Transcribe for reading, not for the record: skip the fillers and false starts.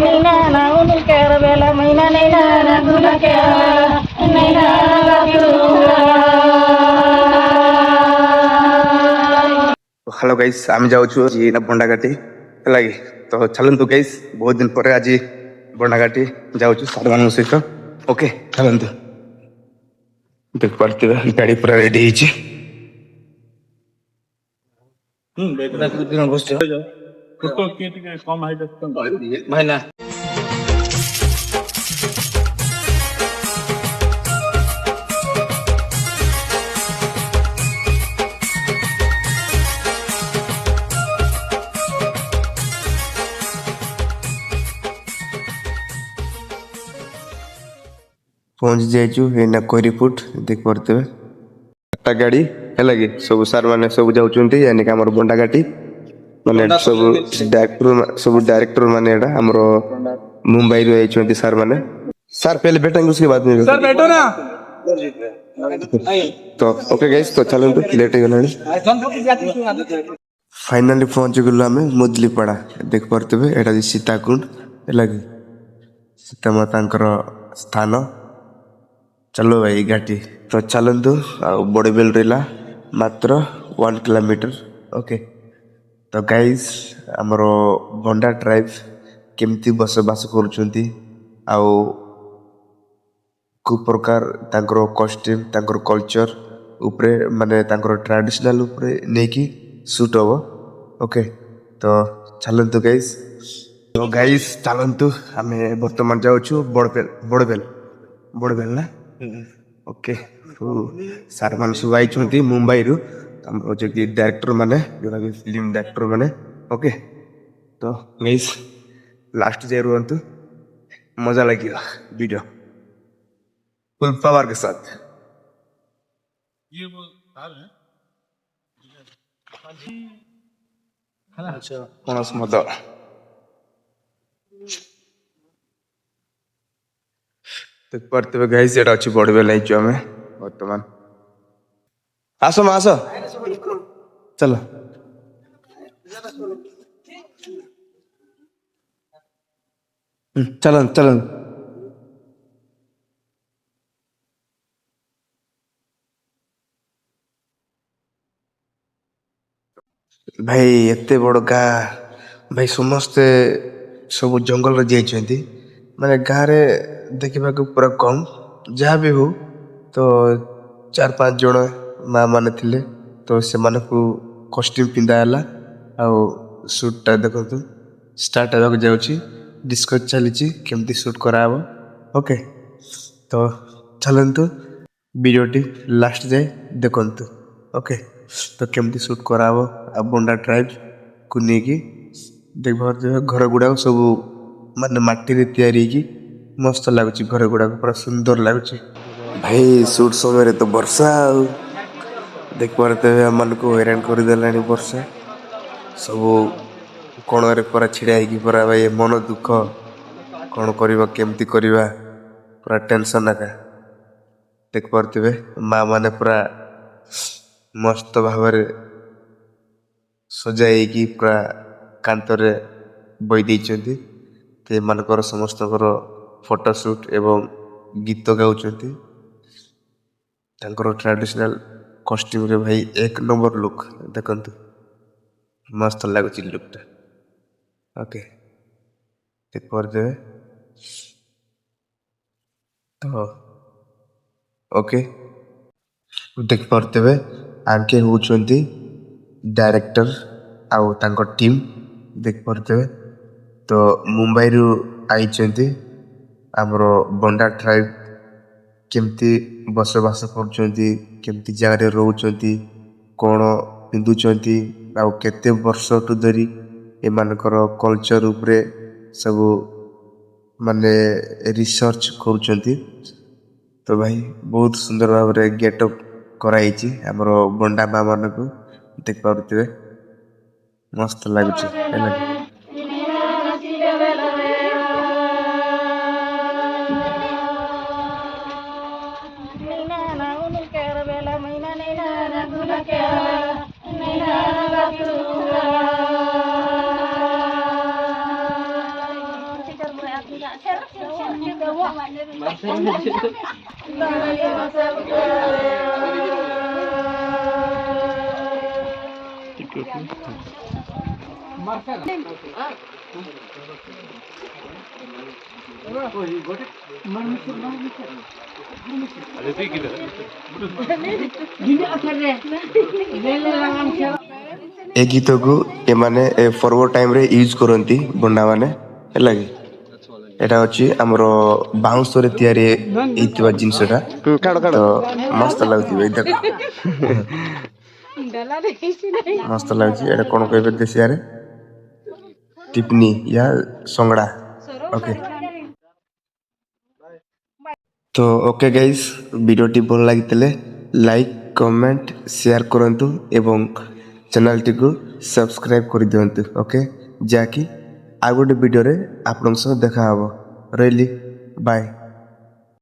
నైనా నాగును కేరవేల మైనా నైనా నాగున కేరవేల నైనా हेलो गाइस आम जाऊँ ये बंडाघाटी है तो चलतु गाइस बहुत दिन पर आज बंडाघाटी जाऊँ सार मान सहित ओके चलतु देख पारे गाड़ी पूरा रेडी भाईना पहुंच जाइए कोरीपुट देख पारे आठटा गाड़ी है सब सार मैंने सब जाऊँच यानी कि आम बंडाघाटी माने सब डायरेक्टर माने हमर मुंबई रो आइछंती सर माने सर पहले बैठेंगे उसके बाद में सर बैठो ना तो ओके गाइस तो चलो तो लेट हो गलानी फाइनली पहुंच गलु हमें मुदलीपड़ा देख पारतबे एटा सीताकुंड लगी सीता मातांकर स्थान चलो भाई घाटी तो चलतु बड़बेल रहा मात्र 1 किलोमीटर ओके तो गाइस आमर बंडा ट्राइब केमती बसवास करुँच को प्रकार तांकर कॉस्ट्यूम तांकर कल्चर उपरे माने तांकर ट्रेडिशनल उपरे नेकी सूट हम ओके तो चलतु गाइस तो गाइस चलतु आम बर्तमान जाऊँ बड़बेल बड़बेल बड़बेल ना ओके सार मान सब आई मुंबई रु जो कि डायरेक्टर माने जोटा कि फिल्म डायरेक्टर माने ओके तो गाइस लास्ट जाए रुहतु मजा लगेगा वीडियो फुल पावर के साथ कौन मत देख पारे गाइस एटा अच्छी बड़बेल आम बर्तमान आस आस चलो चलन चलन भाई एते बड़ गाँ भाई समस्ते सब जंगल जाइछंती माने गाँव रे देखा पूरा कम जहाँ भी हो तो 4-5 जन माँ माने थिले तो से मानकु कॉस्ट्यूम पिंधा है आउ शूटा देखो स्टार्ट होगा जाऊँगी डिस्कस चली केमती शूट करा ओके तो चलतु वीडियोटी लास्ट जाए देखंतु ओके तो केमती शूट करा बंडा ट्राइब को लेकिन देख पारे घर गुड़ाक सब माने माटी तैयारी मस्त लगुच घर गुड़ाक पूरा सुंदर लगुच भाई शूट समय तो वर्षा देख पारे आम मान को हैरान करदेला वर्षा सब कोण पूरा छिड़ा पूरा भाई मन दुख कौन करवा केमती करवा पूरा टेंशन आका देख पारे माँ माने पूरा मस्त भाव सजाई पूरा कांतरे बई देइचंती ते मानकर समस्त फोटोशूट एवं गीत गाउचंती तांकर ट्रेडिशनल कॉस्ट्यूम रे भाई 1 नंबर लुक देखंतु मस्त लगुच लुकटा ओके देख पारे तो ओके देख पारे आंके होउचंती डायरेक्टर आउ तांकर टीम देख पारे तो मुंबई रु आइचंती आमर बंडा ट्राइब केमती बसवास करुँच केमती जगह रोचंती कौन पिंधुचंती आउ केते वर्ष टू धरी एमानकर कल्चर उपरे सब माने रिसर्च करुचंती तो भाई बहुत सुंदर भाव में गेटअप कराई आमर बंडा माँ मान को देख पारे मस्त लगुच ଏ ଗୀତକୁ ଏମାନେ ପର୍ବ ଟାଇମ୍ରେ ୟୁଜ୍ କରନ୍ତି ବଣ୍ଡା ମାନେ ହେଲା କି ଏଇଟା ହେଉଛି ଆମର ବାଉଁଶରେ ତିଆରି ହେଇଥିବା ଜିନିଷଟା ତ ମସ୍ତ ଲାଗୁଥିବ ଏଇ ଦେଖ ମସ୍ତ ଲାଗୁଛି ଏଇଟା କ'ଣ କହିବେ ଦେଶିଆରେ ଟିପନି ୟା ସଙ୍ଗଡ଼ା ଓକେ ତ ଓକେ ଗାଇସ୍ ଭିଡ଼ିଓଟି ଭଲ ଲାଗିଥିଲେ ଲାଇକ୍ କମେଣ୍ଟ ସେୟାର କରନ୍ତୁ ଏବଂ ଚ୍ୟାନେଲଟିକୁ ସବସ୍କ୍ରାଇବ୍ କରିଦିଅନ୍ତୁ ଓକେ ଯାହାକି ଆଉ ଗୋଟେ ଭିଡ଼ିଓରେ ଆପଣଙ୍କ ସହ ଦେଖା ହେବ ରହିଲି ବାଏ।